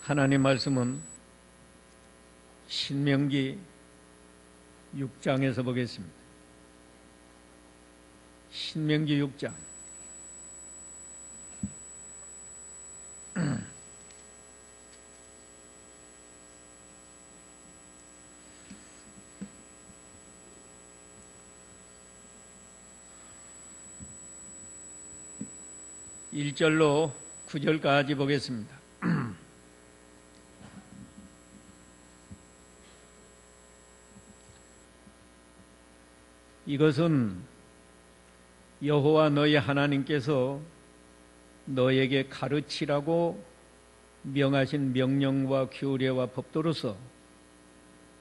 하나님 말씀은 신명기 6장에서 보겠습니다. 신명기 6장 1절로 9절까지 보겠습니다. 이것은 여호와 너희 하나님께서 너에게 가르치라고 명하신 명령과 규례와 법도로서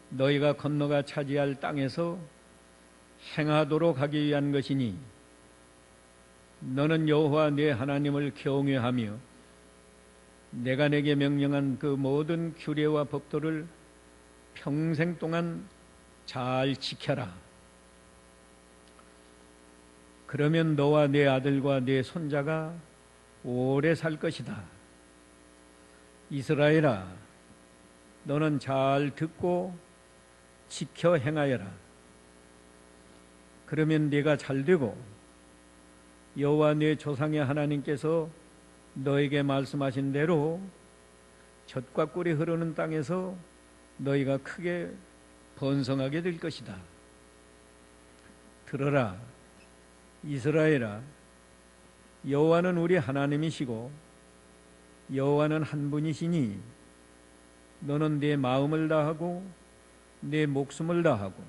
너희가 건너가 차지할 땅에서 행하도록 하기 위한 것이니 너는 여호와 네 하나님을 경외하며 내가 내게 명령한 그 모든 규례와 법도를 평생 동안 잘 지켜라. 그러면 너와 네 아들과 네 손자가 오래 살 것이다. 이스라엘아, 너는 잘 듣고 지켜 행하여라. 그러면 네가 잘되고 여호와 네 조상의 하나님께서 너에게 말씀하신 대로 젖과 꿀이 흐르는 땅에서 너희가 크게 번성하게 될 것이다. 들어라, 이스라엘아, 여호와는 우리 하나님이시고 여호와는 한 분이시니 너는 네 마음을 다하고 네 목숨을 다하고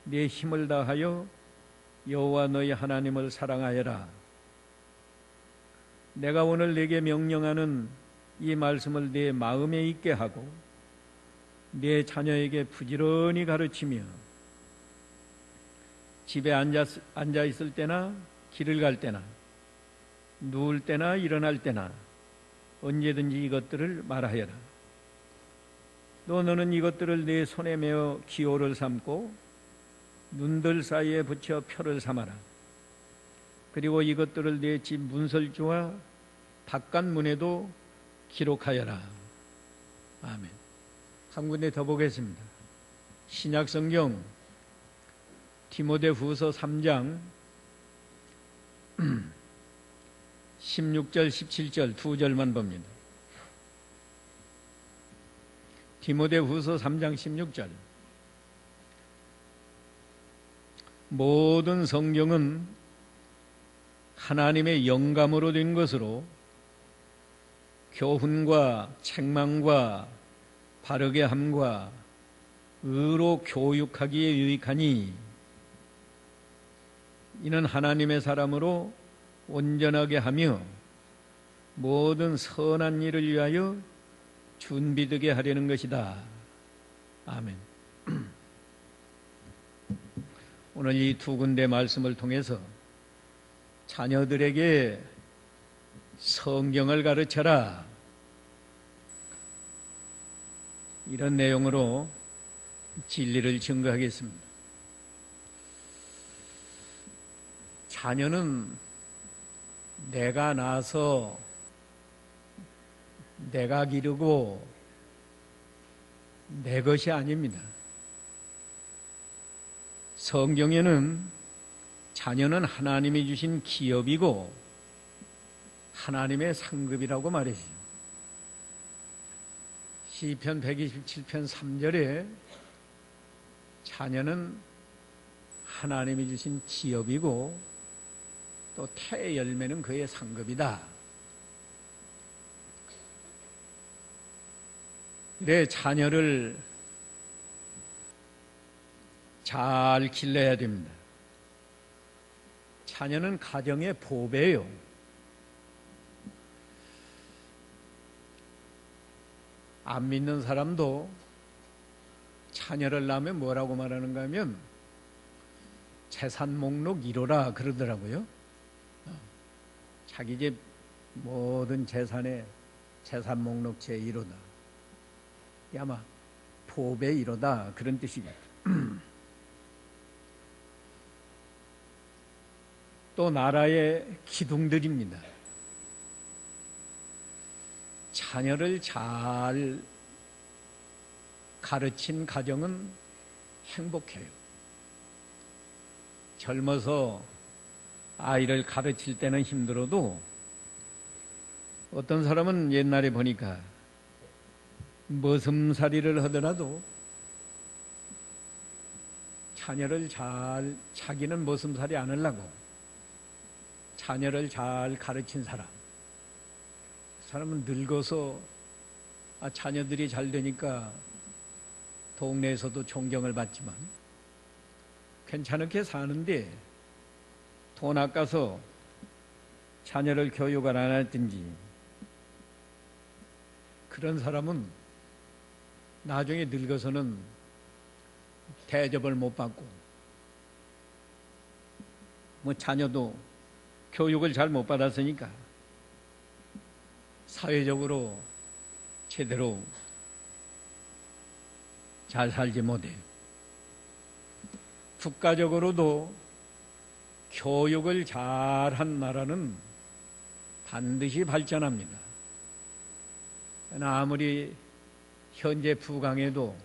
네 힘을 다하여 여호와 너희 하나님을 사랑하여라. 내가 오늘 네게 명령하는 이 말씀을 네 마음에 있게 하고 네 자녀에게 부지런히 가르치며 집에 앉아 있을 때나 길을 갈 때나 누울 때나 일어날 때나 언제든지 이것들을 말하여라. 또 너는 이것들을 네 손에 메어 기호를 삼고 눈들 사이에 붙여 표를 삼아라. 그리고 이것들을 네 집 문설주와 바깥 문에도 기록하여라. 아멘. 한 군데 더 보겠습니다. 신약성경 디모데후서 3장 16절 17절 두 절만 봅니다. 디모데후서 3장 16절 모든 성경은 하나님의 영감으로 된 것으로 교훈과 책망과 바르게 함과 의로 교육하기에 유익하니 이는 하나님의 사람으로 온전하게 하며 모든 선한 일을 위하여 준비되게 하려는 것이다. 아멘. 오늘 이 두 군데 말씀을 통해서 자녀들에게 성경을 가르쳐라, 이런 내용으로 진리를 증거하겠습니다. 자녀는 내가 낳아서 내가 기르고 내 것이 아닙니다. 성경에는 자녀는 하나님이 주신 기업이고 하나님의 상급이라고 말했어요. 시편 127편 3절에 자녀는 하나님이 주신 기업이고 또 태의 열매는 그의 상급이다. 그래, 자녀를 잘 길러야 됩니다. 자녀는 가정의 보배예요. 안 믿는 사람도 자녀를 낳으면 뭐라고 말하는가 하면 재산 목록 1호라 그러더라고요. 자기 집 모든 재산의 재산 목록 제1호다. 아마 보배 1호다 그런 뜻이겠죠. 또 나라의 기둥들입니다. 자녀를 잘 가르친 가정은 행복해요. 젊어서 아이를 가르칠 때는 힘들어도 어떤 사람은 옛날에 보니까 머슴살이를 하더라도 자녀를 잘, 자기는 머슴살이 안 하려고 자녀를 잘 가르친 사람, 그 사람은 늙어서 자녀들이 잘 되니까 동네에서도 존경을 받지만 괜찮게 사는데 돈 아까서 자녀를 교육을 안 했든지 그런 사람은 나중에 늙어서는 대접을 못 받고 뭐 자녀도 교육을 잘 못 받았으니까 사회적으로 제대로 잘 살지 못해요. 국가적으로도 교육을 잘한 나라는 반드시 발전합니다. 아무리 현재 부강해도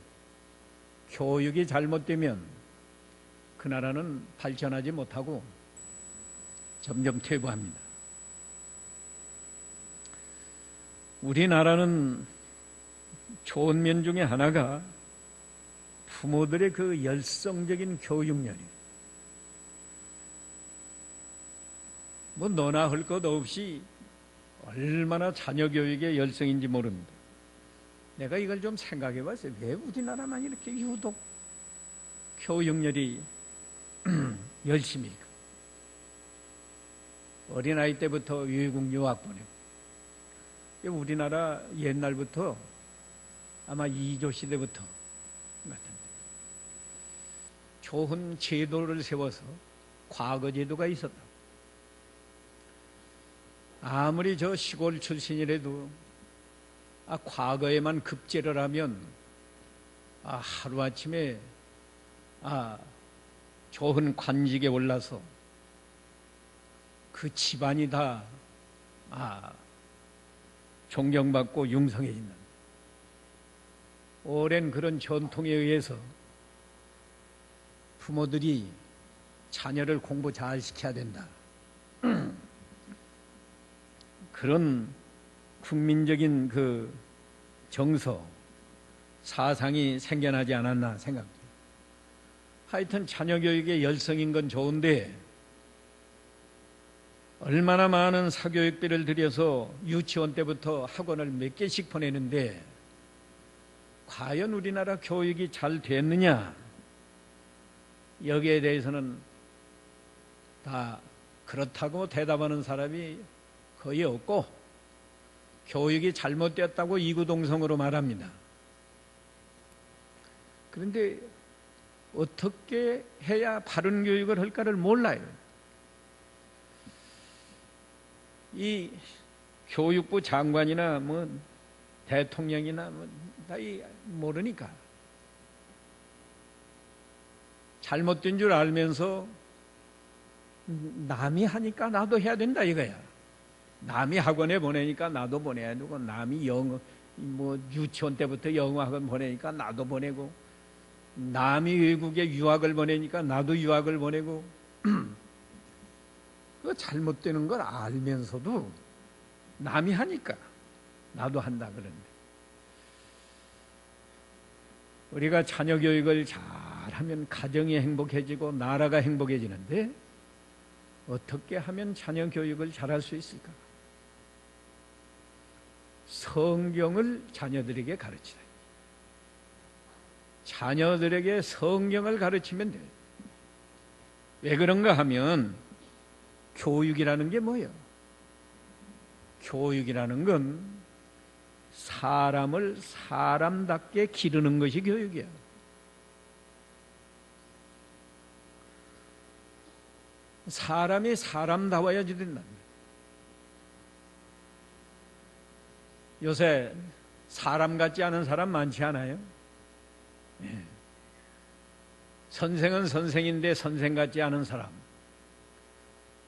교육이 잘못되면 그 나라는 발전하지 못하고 점점 퇴보합니다. 우리나라는 좋은 면 중에 하나가 부모들의 그 열성적인 교육열이에요. 뭐 너나 할 것 없이 얼마나 자녀 교육에 열성인지 모릅니다. 내가 이걸 좀 생각해 봤어요. 왜 우리나라만 이렇게 유독 교육열이 열심일까? 어린아이 때부터 외국 유학 보내고, 우리나라 옛날부터 아마 이조 시대부터 같은데 좋은 제도를 세워서 과거 제도가 있었다. 아무리 저 시골 출신이라도 과거에만 급제를 하면 하루아침에 좋은 관직에 올라서 그 집안이 다 존경받고 융성해진다. 오랜 그런 전통에 의해서 부모들이 자녀를 공부 잘 시켜야 된다. 그런 국민적인 그 정서, 사상이 생겨나지 않았나 생각돼요. 하여튼 자녀 교육의 열성인 건 좋은데 얼마나 많은 사교육비를 들여서 유치원 때부터 학원을 몇 개씩 보내는데 과연 우리나라 교육이 잘 됐느냐? 여기에 대해서는 다 그렇다고 대답하는 사람이 거의 없고 교육이 잘못되었다고 이구동성으로 말합니다. 그런데 어떻게 해야 바른 교육을 할까를 몰라요. 이 교육부 장관이나 뭐 대통령이나 뭐 다 모르니까 잘못된 줄 알면서 남이 하니까 나도 해야 된다 이거야. 남이 학원에 보내니까 나도 보내야 되고, 남이 영어 뭐 유치원 때부터 영어 학원 보내니까 나도 보내고, 남이 외국에 유학을 보내니까 나도 유학을 보내고. 그 잘못되는 걸 알면서도 남이 하니까 나도 한다 그러는데, 우리가 자녀 교육을 잘하면 가정이 행복해지고 나라가 행복해지는데 어떻게 하면 자녀 교육을 잘할 수 있을까? 성경을 자녀들에게 가르치라. 자녀들에게 성경을 가르치면 돼요. 왜 그런가 하면 교육이라는 게 뭐예요? 교육이라는 건 사람을 사람답게 기르는 것이 교육이야. 사람이 사람다워야지 된다. 요새 사람 같지 않은 사람 많지 않아요? 예. 선생은 선생인데 선생 같지 않은 사람,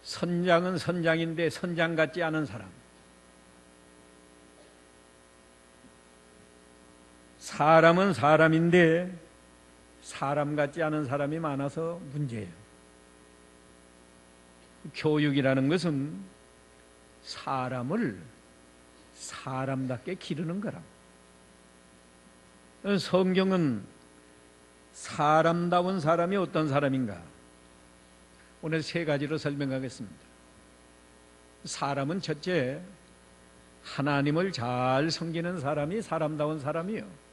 선장은 선장인데 선장 같지 않은 사람, 사람은 사람인데 사람 같지 않은 사람이 많아서 문제예요. 교육이라는 것은 사람을 사람답게 기르는 거라. 성경은 사람다운 사람이 어떤 사람인가? 오늘 세 가지로 설명하겠습니다. 사람은 첫째, 하나님을 잘 섬기는 사람이 사람다운 사람이요.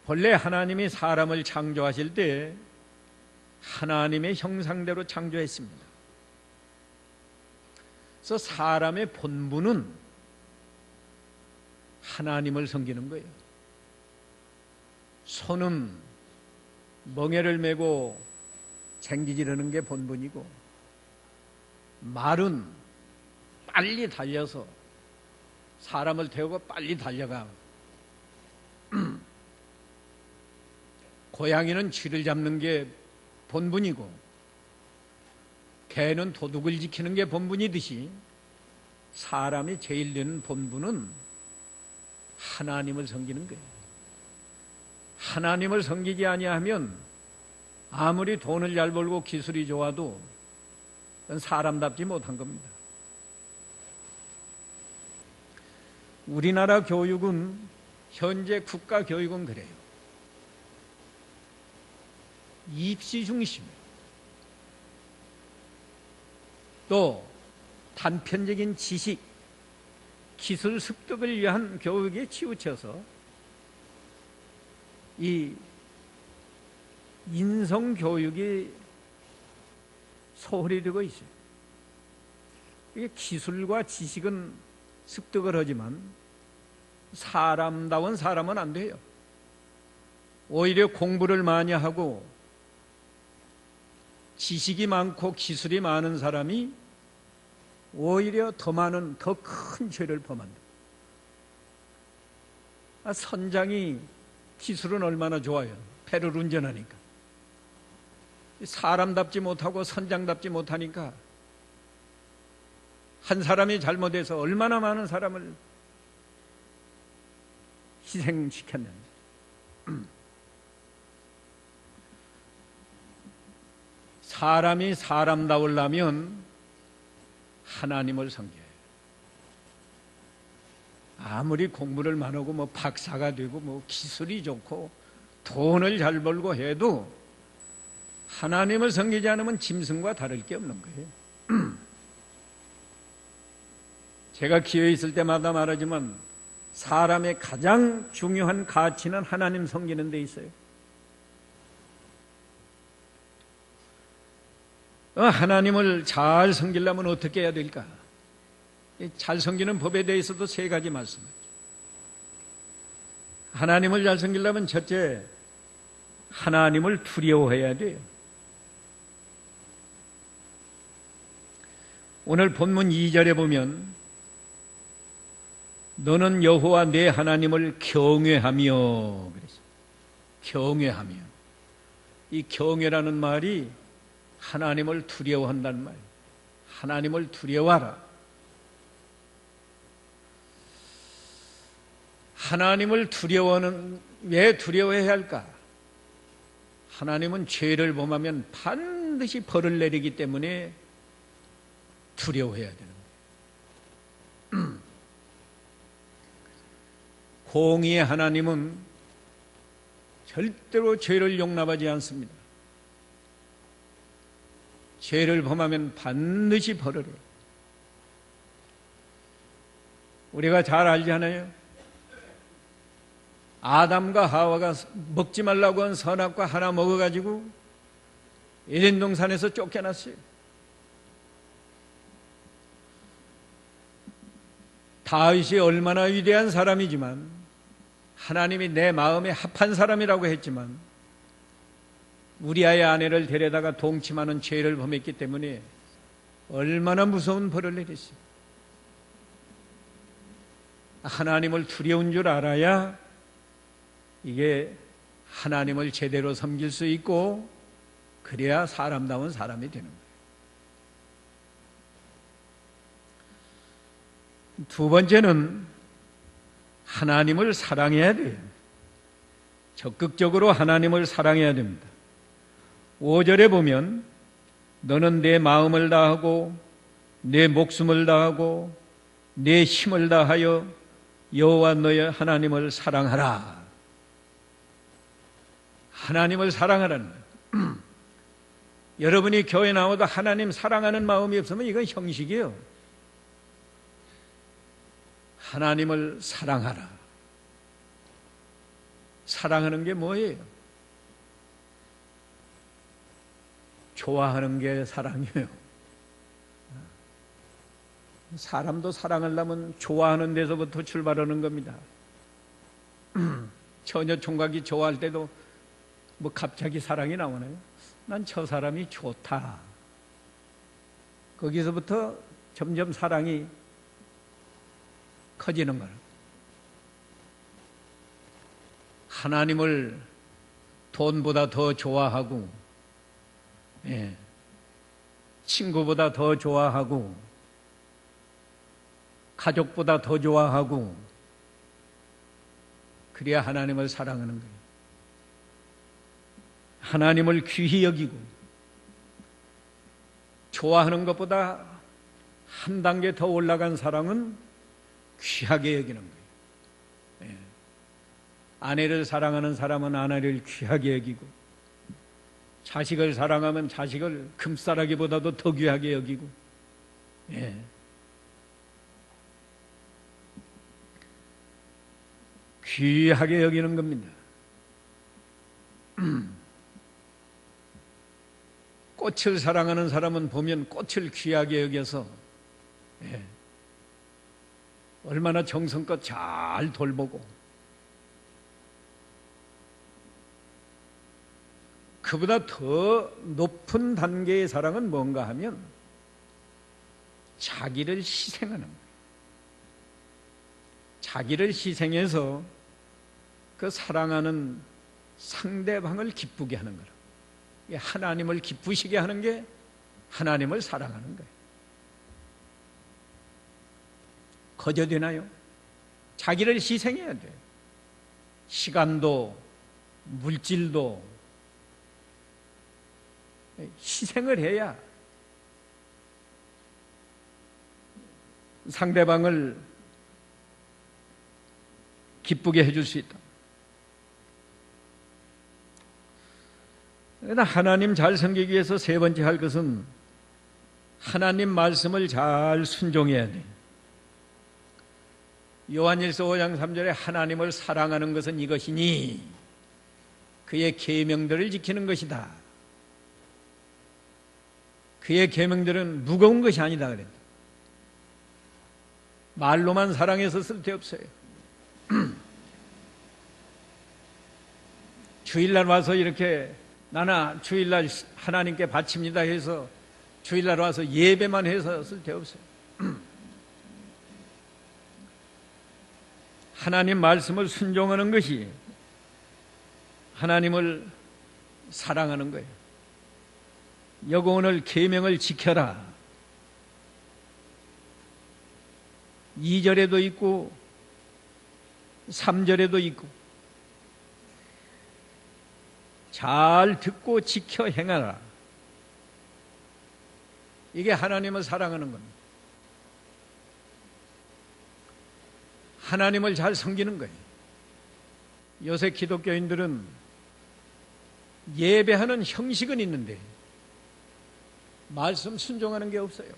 본래 하나님이 사람을 창조하실 때 하나님의 형상대로 창조했습니다. 그래서 사람의 본분은 하나님을 섬기는 거예요. 소는 멍에를 메고 쟁기지르는 게 본분이고, 말은 빨리 달려서 사람을 태우고 빨리 달려가. 고양이는 쥐를 잡는 게 본분이고, 개는 도둑을 지키는 게 본분이듯이 사람이 제일 되는 본분은 하나님을 섬기는 거예요. 하나님을 섬기지 아니하면 아무리 돈을 잘 벌고 기술이 좋아도 그건 사람답지 못한 겁니다. 우리나라 교육은, 현재 국가 교육은 그래요. 입시 중심, 또 단편적인 지식, 기술 습득을 위한 교육에 치우쳐서 이 인성 교육이 소홀히 되고 있어요. 이게 기술과 지식은 습득을 하지만 사람다운 사람은 안 돼요. 오히려 공부를 많이 하고 지식이 많고 기술이 많은 사람이 오히려 더 많은, 더 큰 죄를 범한다. 선장이 기술은 얼마나 좋아요. 배를 운전하니까. 사람답지 못하고 선장답지 못하니까 한 사람이 잘못해서 얼마나 많은 사람을 희생시켰는지. 사람이 사람다우려면 하나님을 섬겨요. 아무리 공부를 많이 하고 뭐 박사가 되고 뭐 기술이 좋고 돈을 잘 벌고 해도 하나님을 섬기지 않으면 짐승과 다를 게 없는 거예요. 제가 기회 있을 때마다 말하지만 사람의 가장 중요한 가치는 하나님 섬기는 데 있어요. 하나님을 잘 섬기려면 어떻게 해야 될까? 잘 섬기는 법에 대해서도 세 가지 말씀하죠. 하나님을 잘 섬기려면 첫째, 하나님을 두려워해야 돼요. 오늘 본문 2절에 보면 너는 여호와 내 하나님을 경외하며 그랬어요. 경외하며. 이 경외라는 말이 하나님을 두려워한다는 말이에요. 하나님을 두려워하라. 하나님을 두려워하는, 왜 두려워해야 할까? 하나님은 죄를 범하면 반드시 벌을 내리기 때문에 두려워해야 되는 거예요. 공의의 하나님은 절대로 죄를 용납하지 않습니다. 죄를 범하면 반드시 벌을 해요. 우리가 잘 알잖아요. 아담과 하와가 먹지 말라고 한 선악과 하나 먹어가지고 에덴 동산에서 쫓겨났어요. 다윗이 얼마나 위대한 사람이지만, 하나님이 내 마음에 합한 사람이라고 했지만 우리아의 아내를 데려다가 동침하는 죄를 범했기 때문에 얼마나 무서운 벌을 내렸어요. 하나님을 두려운 줄 알아야 이게 하나님을 제대로 섬길 수 있고, 그래야 사람다운 사람이 되는 거예요. 두 번째는 하나님을 사랑해야 돼요. 적극적으로 하나님을 사랑해야 됩니다. 5절에 보면 너는 내 마음을 다하고 내 목숨을 다하고 내 힘을 다하여 여호와 너의 하나님을 사랑하라. 하나님을 사랑하라는 거예요. 여러분이 교회 나와도 하나님 사랑하는 마음이 없으면 이건 형식이에요. 하나님을 사랑하라. 사랑하는 게 뭐예요? 좋아하는 게 사랑이에요. 사람도 사랑하려면 좋아하는 데서부터 출발하는 겁니다. 처녀 총각이 좋아할 때도 뭐 갑자기 사랑이 나오나요? 난 저 사람이 좋다. 거기서부터 점점 사랑이 커지는 거예요. 하나님을 돈보다 더 좋아하고, 친구보다 더 좋아하고, 가족보다 더 좋아하고, 그래야 하나님을 사랑하는 거예요. 하나님을 귀히 여기고, 좋아하는 것보다 한 단계 더 올라간 사랑은 귀하게 여기는 거예요. 아내를 사랑하는 사람은 아내를 귀하게 여기고, 자식을 사랑하면 자식을 금싸라기보다도 더 귀하게 여기고, 귀하게 여기는 겁니다. 꽃을 사랑하는 사람은 보면 꽃을 귀하게 여겨서 얼마나 정성껏 잘 돌보고, 그보다 더 높은 단계의 사랑은 뭔가 하면 자기를 희생하는 거예요. 자기를 희생해서 그 사랑하는 상대방을 기쁘게 하는 거라. 하나님을 기쁘시게 하는 게 하나님을 사랑하는 거예요. 거저 되나요? 자기를 희생해야 돼요. 시간도 물질도 희생을 해야 상대방을 기쁘게 해줄 수 있다. 그러나 하나님 잘 섬기기 위해서 세 번째 할 것은 하나님 말씀을 잘 순종해야 돼. 요한일서 5장 3절에 하나님을 사랑하는 것은 이것이니 그의 계명들을 지키는 것이다. 그의 계명들은 무거운 것이 아니다 그랬다. 말로만 사랑해서 쓸데없어요. 주일날 와서 이렇게 나나 주일날 하나님께 바칩니다 해서 주일날 와서 예배만 해서 쓸데없어요. 하나님 말씀을 순종하는 것이 하나님을 사랑하는 거예요. 여기 오늘 계명을 지켜라. 2절에도 있고 3절에도 있고 잘 듣고 지켜 행하라. 이게 하나님을 사랑하는 겁니다. 하나님을 잘 섬기는 거예요. 요새 기독교인들은 예배하는 형식은 있는데 말씀 순종하는 게 없어요.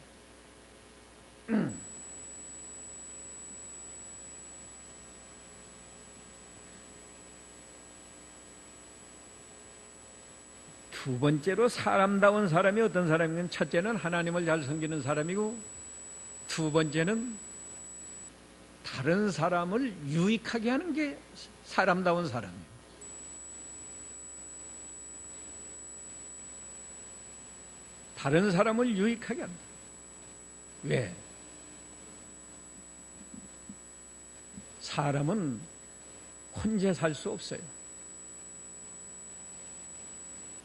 두 번째로 사람다운 사람이 어떤 사람이면 첫째는 하나님을 잘 섬기는 사람이고 두 번째는 다른 사람을 유익하게 하는 게 사람다운 사람이에요. 다른 사람을 유익하게 한다. 왜? 사람은 혼자 살 수 없어요.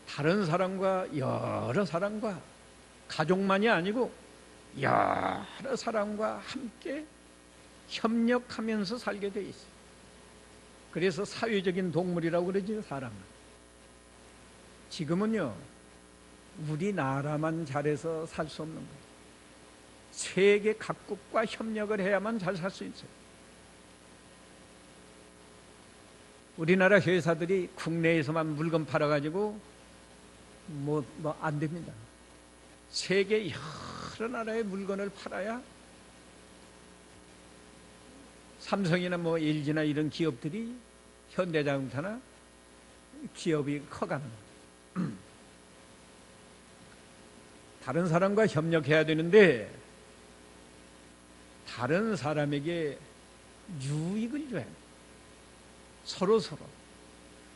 다른 사람과 여러 사람과 가족만이 아니고 여러 사람과 함께 협력하면서 살게 돼 있어요. 그래서 사회적인 동물이라고 그러죠, 사람은. 지금은요, 우리나라만 잘해서 살 수 없는 거예요. 세계 각국과 협력을 해야만 잘 살 수 있어요. 우리나라 회사들이 국내에서만 물건 팔아가지고 안 됩니다. 세계 여러 나라의 물건을 팔아야 삼성이나 LG나 이런 기업들이 현대자동차나 기업이 커가는 거예요. 다른 사람과 협력해야 되는데 다른 사람에게 유익을 줘야 돼요. 서로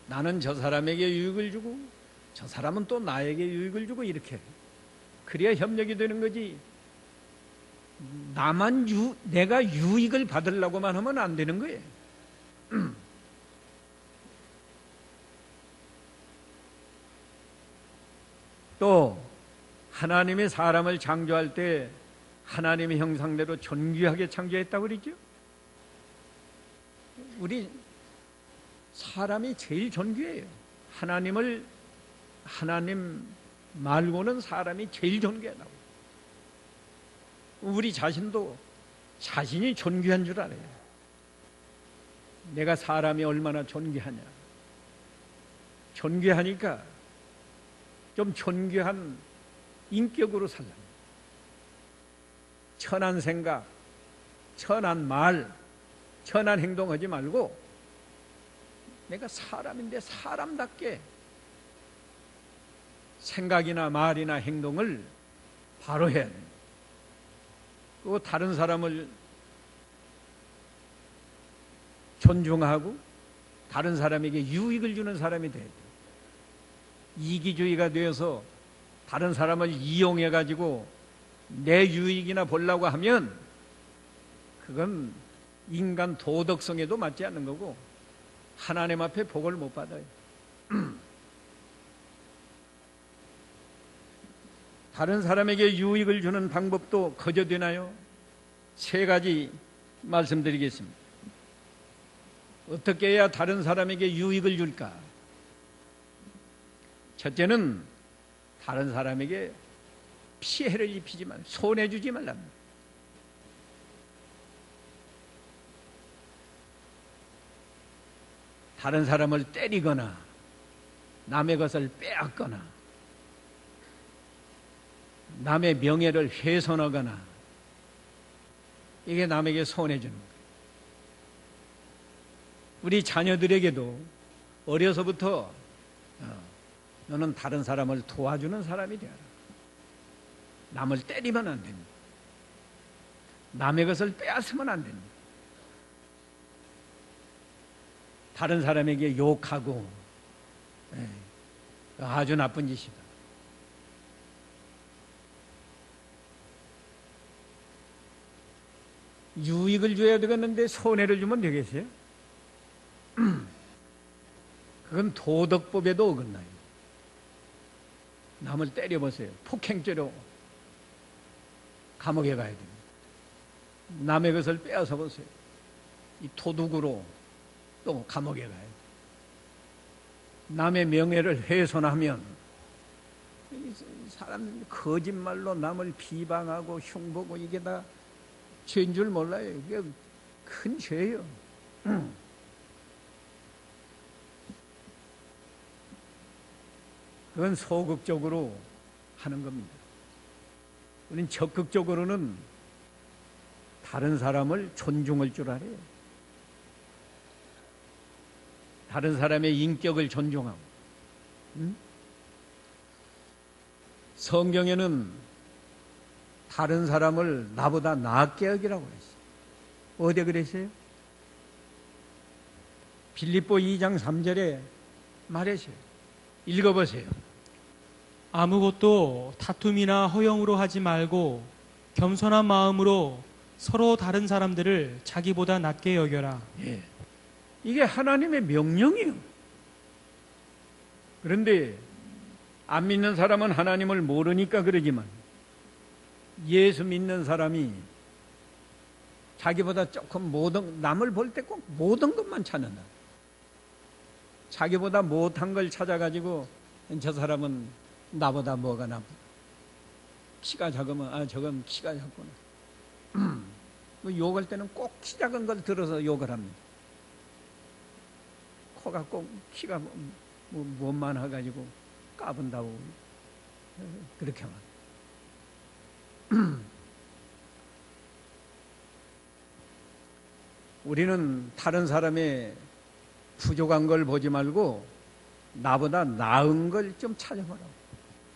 나는 저 사람에게 유익을 주고 저 사람은 또 나에게 유익을 주고 이렇게 그래야 협력이 되는 거지. 내가 유익을 받으려고만 하면 안 되는 거예요. 또 하나님이 사람을 창조할 때 하나님의 형상대로 존귀하게 창조했다고 그러죠. 우리 사람이 제일 존귀해요. 하나님 말고는 사람이 제일 존귀하다고. 우리 자신도 자신이 존귀한 줄 알아요. 내가 사람이 얼마나 존귀하냐. 존귀하니까 좀 존귀한 인격으로 살라. 천한 생각, 천한 말, 천한 행동하지 말고 내가 사람인데 사람답게 생각이나 말이나 행동을 바로 해야 됩니다. 그리고 다른 사람을 존중하고 다른 사람에게 유익을 주는 사람이 돼야 돼요. 이기주의가 되어서 다른 사람을 이용해가지고 내 유익이나 보려고 하면 그건 인간 도덕성에도 맞지 않는 거고 하나님 앞에 복을 못 받아요. 다른 사람에게 유익을 주는 방법도 거저되나요? 3가지 말씀드리겠습니다. 어떻게 해야 다른 사람에게 유익을 줄까? 첫째는 다른 사람에게 피해를 입히지 말라, 손해주지 말랍니다. 다른 사람을 때리거나 남의 것을 빼앗거나 남의 명예를 훼손하거나 이게 남에게 손해주는 거예요. 우리 자녀들에게도 어려서부터 너는 다른 사람을 도와주는 사람이 되어라. 남을 때리면 안 됩니다. 남의 것을 빼앗으면 안 됩니다. 다른 사람에게 욕하고 아주 나쁜 짓이다. 유익을 줘야 되겠는데 손해를 주면 되겠어요? 그건 도덕법에도 어긋나요. 남을 때려보세요. 폭행죄로 감옥에 가야 됩니다. 남의 것을 빼앗아 보세요. 이 도둑으로 또 감옥에 가야 돼요. 남의 명예를 훼손하면 사람 거짓말로 남을 비방하고 흉보고 이게 다 죄인 줄 몰라요. 이게 큰 죄예요. 그건 소극적으로 하는 겁니다. 우리는 적극적으로는 다른 사람을 존중할 줄 알아요. 다른 사람의 인격을 존중하고. 성경에는 다른 사람을 나보다 낫게 여기라고 그랬어요. 어디에 그랬어요? 빌립보 2장 3절에 말했어요. 읽어보세요. 아무것도 다툼이나 허영으로 하지 말고 겸손한 마음으로 서로 다른 사람들을 자기보다 낫게 여겨라. 예. 이게 하나님의 명령이에요. 그런데 안 믿는 사람은 하나님을 모르니까 그러지만 예수 믿는 사람이 자기보다 조금 남을 볼 때 꼭 모든 것만 찾는다. 자기보다 못한 걸 찾아가지고 저 사람은 나보다 뭐가 나쁘다. 키가 작으면 저건 키가 작구나. 욕할 때는 꼭 키 작은 걸 들어서 욕을 합니다. 코가 꼭 키가 못만해가지고 까분다고 그렇게 말. 우리는 다른 사람의 부족한 걸 보지 말고 나보다 나은 걸 좀 찾아보라고.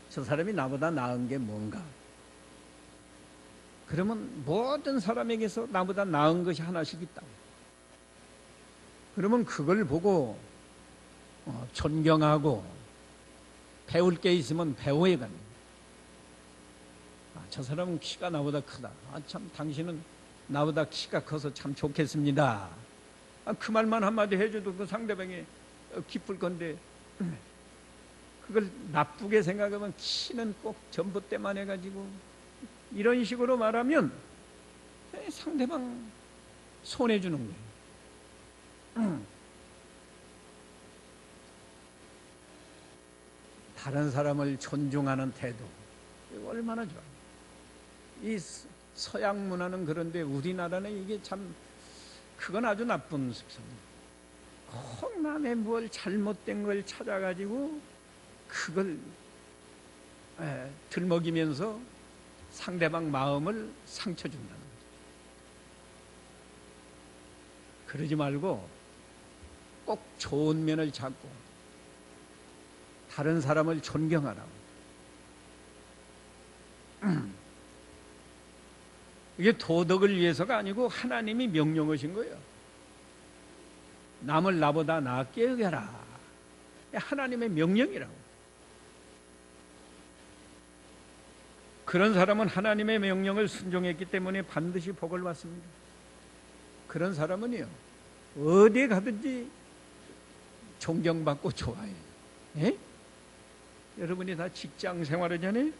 저 사람이 나보다 나은 게 뭔가. 그러면 모든 사람에게서 나보다 나은 것이 하나씩 있다고. 그러면 그걸 보고 존경하고 배울 게 있으면 배워야 합니다. 저 사람은 키가 나보다 크다. 참 당신은 나보다 키가 커서 참 좋겠습니다. 그 말만 한마디 해줘도 그 상대방이 기쁠 건데 그걸 나쁘게 생각하면 키는 꼭 전봇대만 해가지고 이런 식으로 말하면 상대방 손해주는 거예요. 다른 사람을 존중하는 태도, 이거 얼마나 좋아요. 이 서양 문화는 그런데 우리나라는 이게 참 그건 아주 나쁜 습성입니다. 꼭 남의 뭘 잘못된 걸 찾아가지고 그걸 들먹이면서 상대방 마음을 상처 준다는 거죠. 그러지 말고 꼭 좋은 면을 찾고 다른 사람을 존경하라고. 이게 도덕을 위해서가 아니고 하나님이 명령하신 거예요. 남을 나보다 낫게 여겨라. 하나님의 명령이라고. 그런 사람은 하나님의 명령을 순종했기 때문에 반드시 복을 받습니다. 그런 사람은요, 어디에 가든지 존경받고 좋아해요. 예? 여러분이 다 직장 생활하잖아요?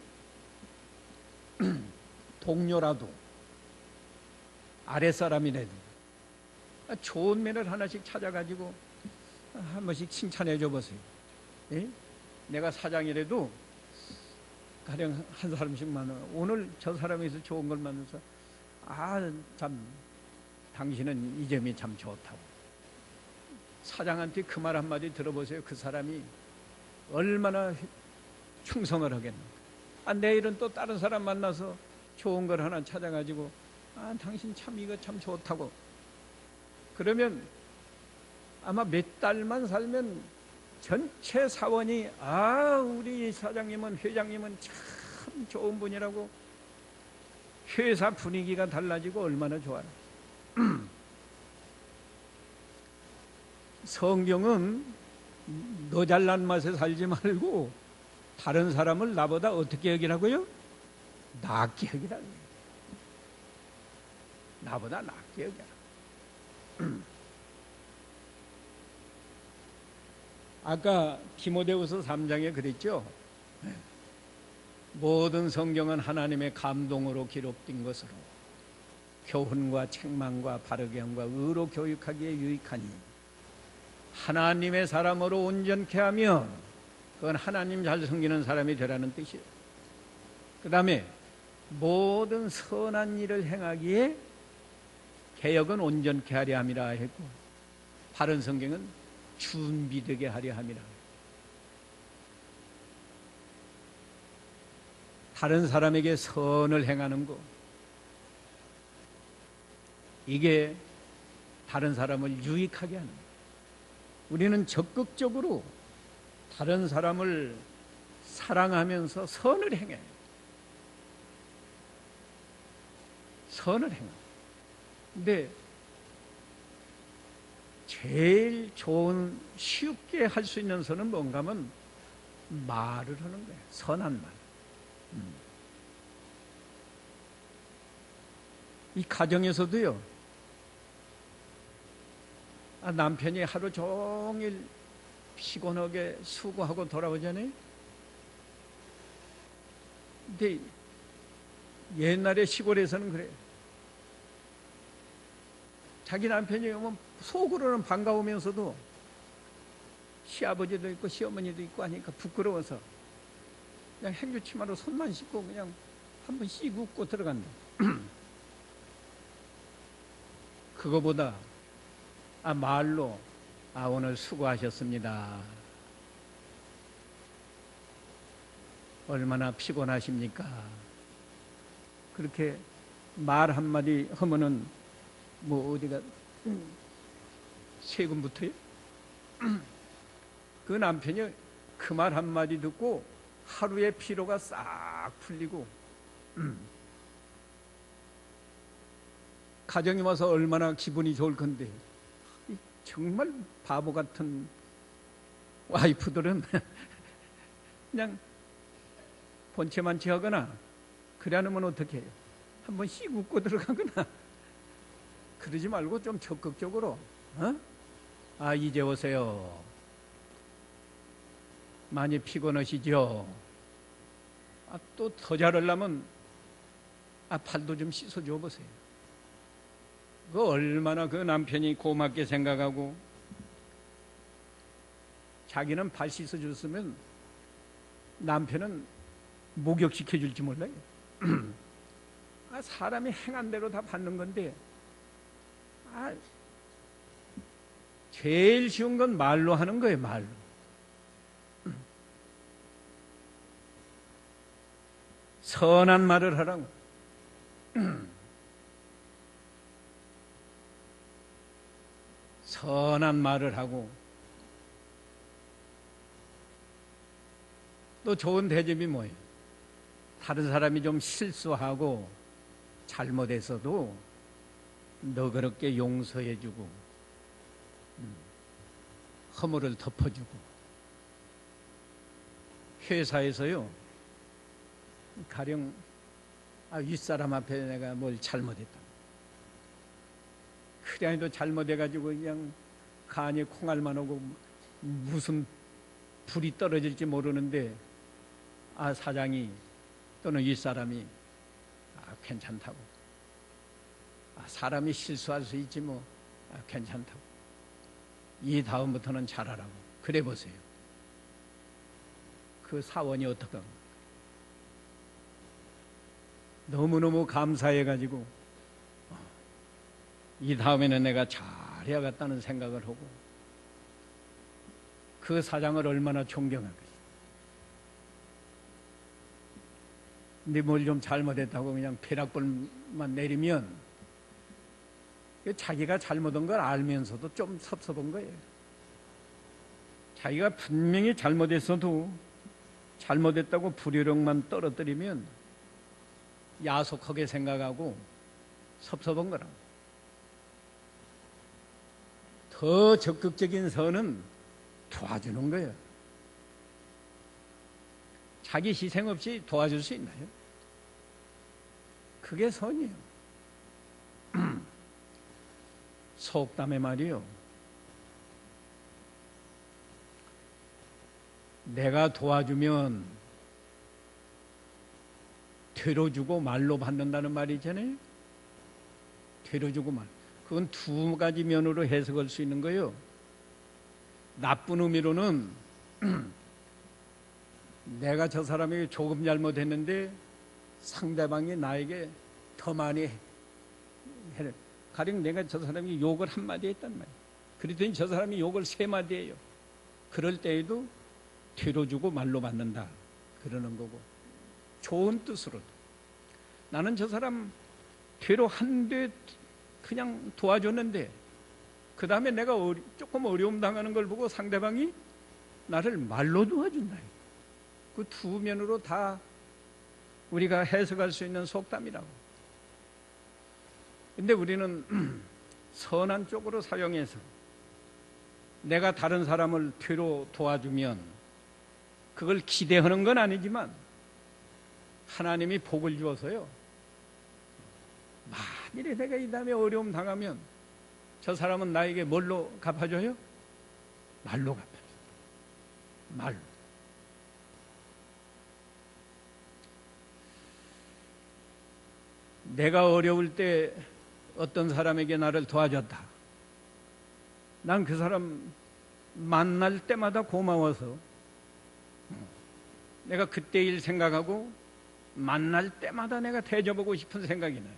동료라도 아랫사람이라도 좋은 면을 하나씩 찾아가지고 한 번씩 칭찬해 줘 보세요. 예? 내가 사장이라도 가령 한 사람씩 만나 오늘 저 사람에서 좋은 걸 만나서 참 당신은 이 점이 참 좋다고. 사장한테 그 말 한마디 들어보세요. 그 사람이 얼마나 충성을 하겠나. 내일은 또 다른 사람 만나서 좋은 걸 하나 찾아가지고 당신 참 이거 참 좋다고. 그러면 아마 몇 달만 살면 전체 사원이 우리 사장님은 회장님은 참 좋은 분이라고 회사 분위기가 달라지고 얼마나 좋아요. 성경은 너 잘난 맛에 살지 말고 다른 사람을 나보다 어떻게 여기라고요? 낫게 여기라고. 나보다 낫게 여기라. 아까 디모데후서 3장에 그랬죠. 모든 성경은 하나님의 감동으로 기록된 것으로 교훈과 책망과 바르게 함과 의로 교육하기에 유익하니 하나님의 사람으로 온전케 하면 그건 하나님 잘 섬기는 사람이 되라는 뜻이에요. 그 다음에 모든 선한 일을 행하기에 개혁은 온전케 하려 함이라 했고, 바른 성경은 준비되게 하려 함이라. 다른 사람에게 선을 행하는 것, 이게 다른 사람을 유익하게 하는 거예요. 우리는 적극적으로 다른 사람을 사랑하면서 선을 행해요. 선을 행해요. 근데 제일 좋은 쉽게 할 수 있는 선은 뭔가 하면 말을 하는 거예요. 선한 말. 이 가정에서도요, 남편이 하루 종일 피곤하게 수고하고 돌아오잖아요. 근데 옛날에 시골에서는 그래요. 자기 남편이 오면 속으로는 반가우면서도 시아버지도 있고 시어머니도 있고 하니까 부끄러워서 그냥 행주치마로 손만 씻고 그냥 한번 씩 웃고 들어간다. 그거보다 말로 오늘 수고하셨습니다. 얼마나 피곤하십니까? 그렇게 말 한마디 하면은 뭐 어디가 세금부터요? 그 남편이 그 말 한마디 듣고 하루의 피로가 싹 풀리고 가정에 와서 얼마나 기분이 좋을 건데 정말 바보 같은 와이프들은 그냥 본체만 취하거나 그래 놓으면 어떻게 해요? 한번 씩 웃고 들어가거나 그러지 말고 좀 적극적으로 이제 오세요. 많이 피곤하시죠? 또 더 잘하려면 팔도 좀 씻어줘 보세요. 그 얼마나 그 남편이 고맙게 생각하고 자기는 발 씻어줬으면 남편은 목욕시켜줄지 몰라요. 사람이 행한 대로 다 받는 건데 제일 쉬운 건 말로 하는 거예요. 말로. 선한 말을 하라고. 선한 말을 하고 또 좋은 대접이 뭐예요? 다른 사람이 좀 실수하고 잘못했어도 너그럽게 용서해주고 허물을 덮어주고. 회사에서요 가령 윗사람 앞에 내가 뭘 잘못했다. 그냥도 잘못해가지고 그냥 간이 콩알만 오고 무슨 불이 떨어질지 모르는데 사장이 또는 윗사람이 괜찮다고. 사람이 실수할 수 있지 뭐 괜찮다고. 이 다음부터는 잘하라고. 그래 보세요. 그 사원이 어떡합니까? 너무너무 감사해가지고 이 다음에는 내가 잘해야겠다는 생각을 하고 그 사장을 얼마나 존경하겠어요. 근데 뭘 좀 잘못했다고 그냥 벼락불만 내리면 자기가 잘못한 걸 알면서도 좀 섭섭한 거예요. 자기가 분명히 잘못했어도 잘못했다고 불효령만 떨어뜨리면 야속하게 생각하고 섭섭한 거라고. 더 적극적인 선은 도와주는 거예요. 자기 희생 없이 도와줄 수 있나요? 그게 선이에요. 속담의 말이요. 내가 도와주면 되로 주고 말로 받는다는 말이 있잖아요. 되로 주고 말. 그건 두 가지 면으로 해석할 수 있는 거예요. 나쁜 의미로는 내가 저 사람에게 조금 잘못했는데 상대방이 나에게 더 많이 해를. 가령 내가 저 사람이 욕을 한마디 했단 말이에요. 그랬더니 저 사람이 욕을 3마디 해요. 그럴 때에도 뒤로 주고 말로 받는다 그러는 거고, 좋은 뜻으로도 나는 저 사람 뒤로 한 대 그냥 도와줬는데 그 다음에 내가 조금 어려움 당하는 걸 보고 상대방이 나를 말로 도와준다. 그 두 면으로 다 우리가 해석할 수 있는 속담이라고. 근데 우리는 선한 쪽으로 사용해서 내가 다른 사람을 뒤로 도와주면 그걸 기대하는 건 아니지만 하나님이 복을 주어서요, 만일에 내가 이 다음에 어려움 당하면 저 사람은 나에게 뭘로 갚아줘요? 말로 갚아줘요. 말로. 내가 어려울 때 어떤 사람에게 나를 도와줬다. 난 그 사람 만날 때마다 고마워서 내가 그때 일 생각하고 만날 때마다 내가 대접하고 싶은 생각이 나요.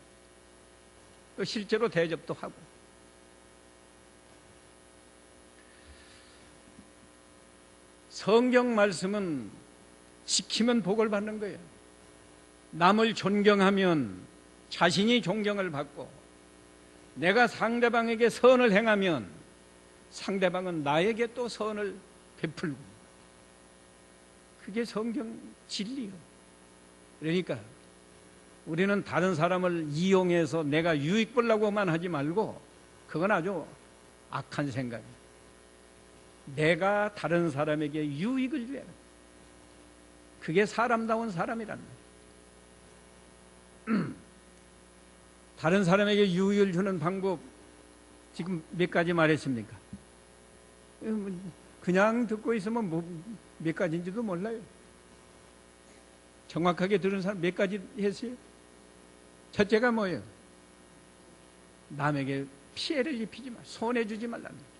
또 실제로 대접도 하고. 성경 말씀은 지키면 복을 받는 거예요. 남을 존경하면 자신이 존경을 받고, 내가 상대방에게 선을 행하면 상대방은 나에게 또 선을 베풀고, 그게 성경 진리요. 그러니까 우리는 다른 사람을 이용해서 내가 유익 보려고만 하지 말고, 그건 아주 악한 생각이에요. 내가 다른 사람에게 유익을 줘야 돼. 그게 사람다운 사람이란 말이에요. 다른 사람에게 유익을 주는 방법 지금 몇 가지 말했습니까? 그냥 듣고 있으면 몇 가지인지도 몰라요. 정확하게 들은 사람 몇 가지 했어요? 첫째가 뭐예요? 남에게 피해를 입히지 마, 손해주지 말라는 거예요.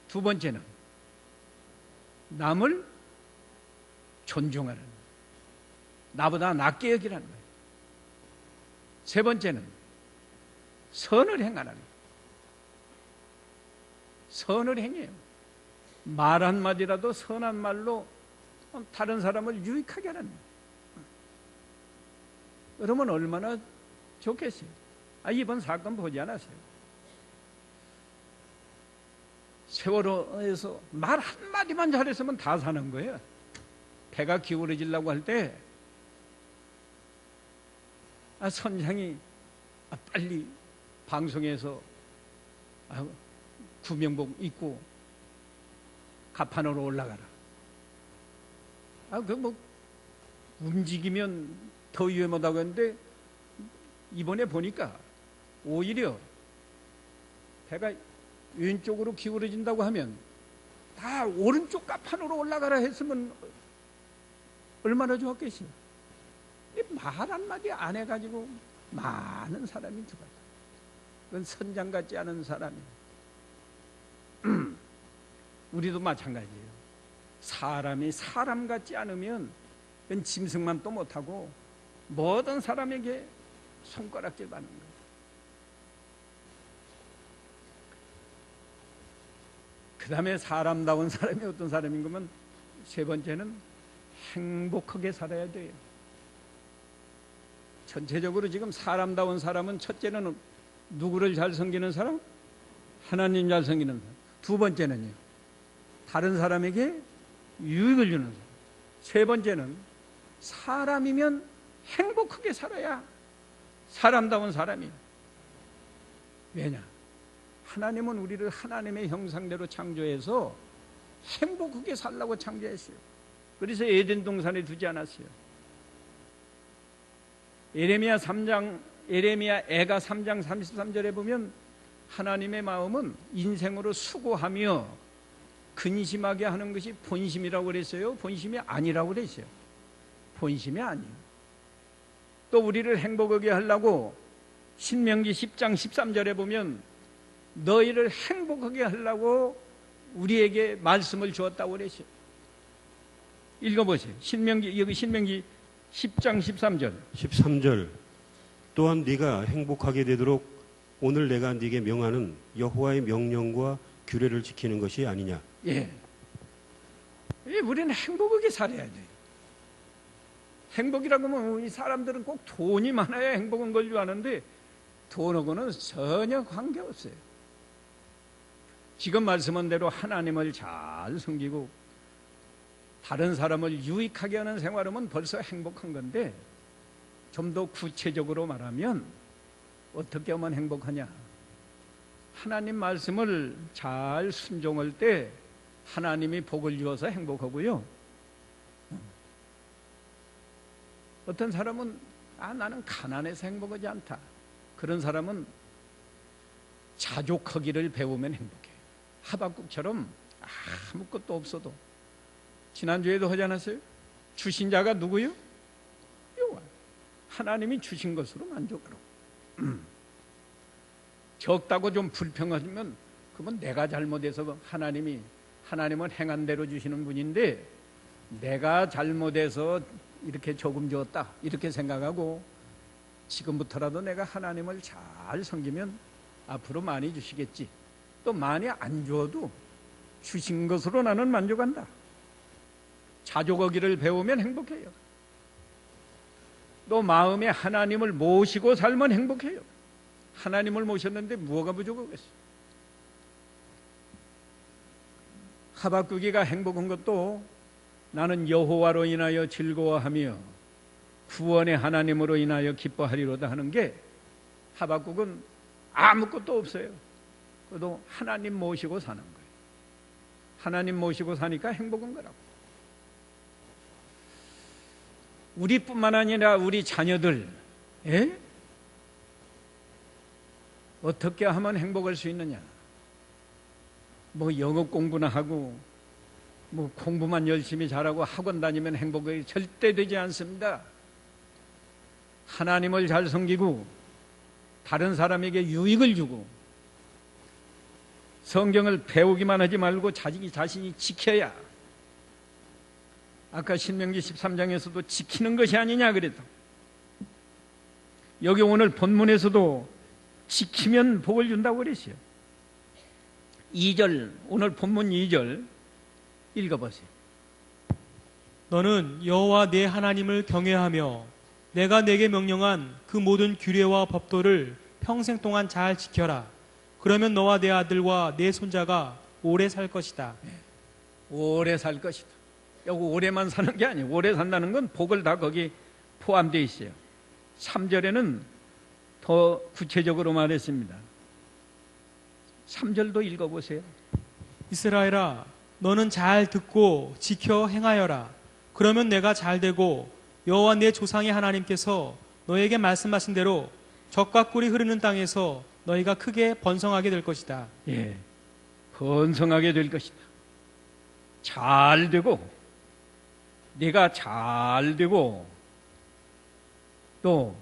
두 번째는 남을 존중하라는 거예요. 나보다 낫게 여기라는 거예요. 세 번째는 선을 행하라는 거예요. 선을 행해요. 말 한마디라도 선한 말로 다른 사람을 유익하게 하라는 거예요. 그러면 얼마나 좋겠어요. 이번 사건 보지 않았어요? 세월호에서 말 한마디만 잘했으면 다 사는 거예요. 배가 기울어지려고 할 때 선장이 빨리 방송에서 구명복 입고 갑판으로 올라가라. 움직이면 더 위험하다고 했는데, 이번에 보니까 오히려 배가 왼쪽으로 기울어진다고 하면 다 오른쪽 갑판으로 올라가라 했으면 얼마나 좋았겠어요. 말 한마디 안 해가지고 많은 사람이 죽었다. 그건 선장 같지 않은 사람이에요. 우리도 마찬가지예요. 사람이 사람 같지 않으면 그건 짐승만 또 못하고 모든 사람에게 손가락질 받는 거예요. 그 다음에 사람다운 사람이 어떤 사람인 거면, 세 번째는 행복하게 살아야 돼요. 전체적으로 지금 사람다운 사람은, 첫째는 누구를 잘 섬기는 사람? 하나님 잘 섬기는 사람. 두 번째는요, 다른 사람에게 유익을 주는 사람. 세 번째는 사람이면 행복하게 살아야 사람다운 사람이에요. 왜냐? 하나님은 우리를 하나님의 형상대로 창조해서 행복하게 살라고 창조했어요. 그래서 에덴 동산에 두지 않았어요. 에레미야 애가 3장 33절에 보면 하나님의 마음은 인생으로 수고하며 근심하게 하는 것이 본심이라고 그랬어요? 본심이 아니라고 그랬어요? 본심이 아니에요. 또 우리를 행복하게 하려고 신명기 10장 13절에 보면 너희를 행복하게 하려고 우리에게 말씀을 주었다고 그랬어요. 읽어보세요. 여기 신명기 10장 13절. 13절. 또한 네가 행복하게 되도록 오늘 내가 네게 명하는 여호와의 명령과 규례를 지키는 것이 아니냐. 예. 우리는 행복하게 살아야 돼요. 행복이라고 하면 이 사람들은 꼭 돈이 많아야 행복한 걸 줄 아는데, 돈하고는 전혀 관계없어요. 지금 말씀한 대로 하나님을 잘 섬기고 다른 사람을 유익하게 하는 생활하면 벌써 행복한 건데, 좀 더 구체적으로 말하면 어떻게 하면 행복하냐? 하나님 말씀을 잘 순종할 때 하나님이 복을 주어서 행복하고요. 어떤 사람은 나는 가난해서 행복하지 않다. 그런 사람은 자족하기를 배우면 행복해요. 하박국처럼 아무것도 없어도, 지난주에도 하지 않았어요? 주신 자가 누구요? 여호와. 하나님이 주신 것으로 만족하라고. 적다고 좀 불평하면 그건 내가 잘못해서 하나님은 행한 대로 주시는 분인데 내가 잘못해서 이렇게 조금 줬다 이렇게 생각하고 지금부터라도 내가 하나님을 잘 섬기면 앞으로 많이 주시겠지. 또 많이 안 줘도 주신 것으로 나는 만족한다. 자족하기를 배우면 행복해요. 또 마음에 하나님을 모시고 살면 행복해요. 하나님을 모셨는데 뭐가 부족하겠어요? 하박국이가 행복한 것도 나는 여호와로 인하여 즐거워하며 구원의 하나님으로 인하여 기뻐하리로다 하는 게 하박국은 아무것도 없어요. 그래도 하나님 모시고 사는 거예요. 하나님 모시고 사니까 행복한 거라고. 우리뿐만 아니라 우리 자녀들 어떻게 하면 행복할 수 있느냐? 뭐 영어 공부나 하고 뭐 공부만 열심히 잘하고 학원 다니면 행복이 절대 되지 않습니다. 하나님을 잘 섬기고 다른 사람에게 유익을 주고 성경을 배우기만 하지 말고 자신이 지켜야. 아까 신명기 13장에서도 지키는 것이 아니냐 그랬다. 여기 오늘 본문에서도 지키면 복을 준다고 그랬어요. 2절, 오늘 본문 2절 읽어보세요. 너는 여호와 내 하나님을 경외하며 내가 내게 명령한 그 모든 규례와 법도를 평생 동안 잘 지켜라. 그러면 너와 내 아들과 내 손자가 오래 살 것이다. 오래 살 것이다. 여기 오래만 사는 게 아니에요. 오래 산다는 건 복을 다 거기 포함되어 있어요. 3절에는 더 구체적으로 말했습니다. 3절도 읽어보세요. 이스라엘아, 너는 잘 듣고 지켜 행하여라. 그러면 내가 잘 되고 여호와 내 조상의 하나님께서 너에게 말씀하신 대로 젖과 꿀이 흐르는 땅에서 너희가 크게 번성하게 될 것이다. 예, 번성하게 될 것이다. 잘 되고, 네가 잘 되고, 또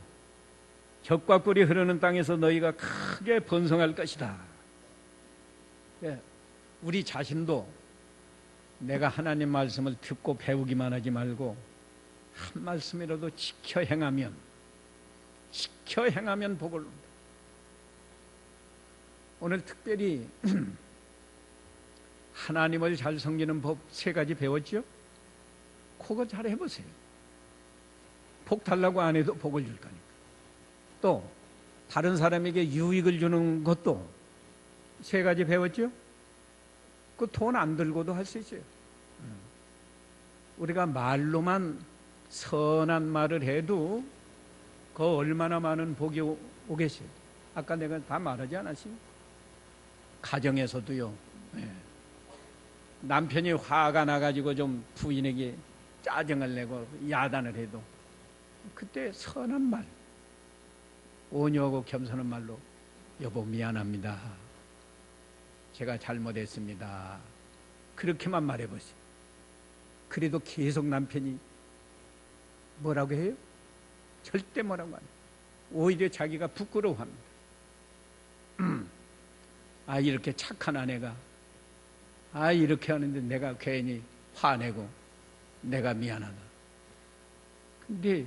젖과 꿀이 흐르는 땅에서 너희가 크게 번성할 것이다. 예, 우리 자신도 내가 하나님 말씀을 듣고 배우기만 하지 말고 한 말씀이라도 지켜 행하면 복을 얻는다. 오늘 특별히 하나님을 잘 섬기는 법 3가지 배웠죠? 그거 잘 해보세요. 복 달라고 안 해도 복을 줄 거니까. 또 다른 사람에게 유익을 주는 것도 3가지 배웠죠? 그 돈 안 들고도 할 수 있어요. 우리가 말로만 선한 말을 해도 그 얼마나 많은 복이 오겠어요. 아까 내가 다 말하지 않았어요? 가정에서도요. 남편이 화가 나가지고 좀 부인에게 짜증을 내고 야단을 해도 그때 선한 말, 온유하고 겸손한 말로 여보 미안합니다. 제가 잘못했습니다. 그렇게만 말해보세요. 그래도 계속 남편이 뭐라고 해요? 절대 뭐라고 안 해요. 오히려 자기가 부끄러워합니다. 아, 이렇게 착한 아내가 이렇게 하는데 내가 괜히 화내고 내가 미안하다. 근데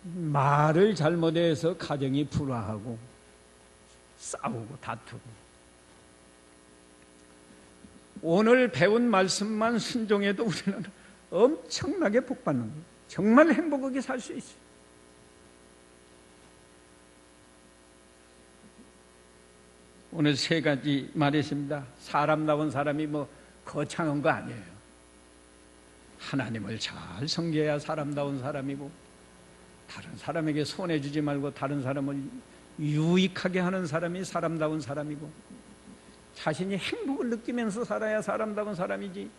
말을 잘못해서 가정이 불화하고 싸우고 다투고, 오늘 배운 말씀만 순종해도 우리는 엄청나게 복받는 거예요. 정말 행복하게 살 수 있어요. 오늘 3가지 말했습니다. 사람다운 사람이 뭐 거창한 거 아니에요. 하나님을 잘 섬겨야 사람다운 사람이고, 다른 사람에게 손해주지 말고 다른 사람을 유익하게 하는 사람이 사람다운 사람이고, 자신이 행복을 느끼면서 살아야 사람다운 사람이지,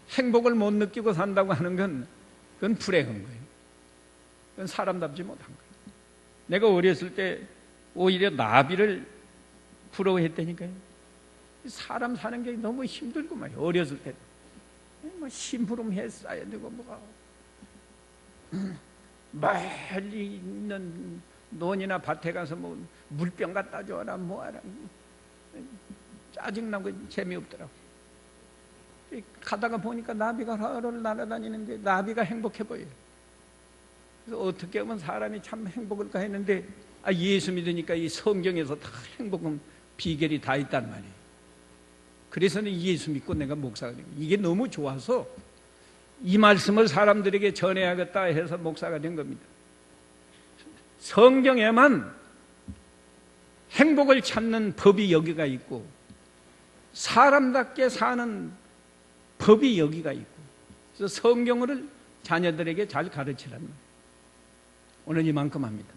행복을 못 느끼고 산다고 하는 건 그건 불행한 거예요. 그건 사람답지 못한 거예요. 내가 어렸을 때 오히려 나비를 부러워했다니까요. 사람 사는 게 너무 힘들고 말이에요. 어렸을 때 뭐 심부름 했어야 되고 뭐가 멀리 있는 논이나 밭에 가서 뭐 물병 갖다 줘라 뭐하라 짜증나고 재미없더라고. 가다가 보니까 나비가 하루를 날아다니는데 나비가 행복해 보여요. 그래서 어떻게 하면 사람이 참 행복할까 했는데 예수 믿으니까 이 성경에서 다 행복은 비결이 다 있단 말이에요. 그래서는 예수 믿고 내가 목사가 된 거예요. 이게 너무 좋아서 이 말씀을 사람들에게 전해야겠다 해서 목사가 된 겁니다. 성경에만 행복을 찾는 법이 여기가 있고 사람답게 사는 법이 여기가 있고, 그래서 성경을 자녀들에게 잘 가르치라는 거예요. 오늘 이만큼 합니다.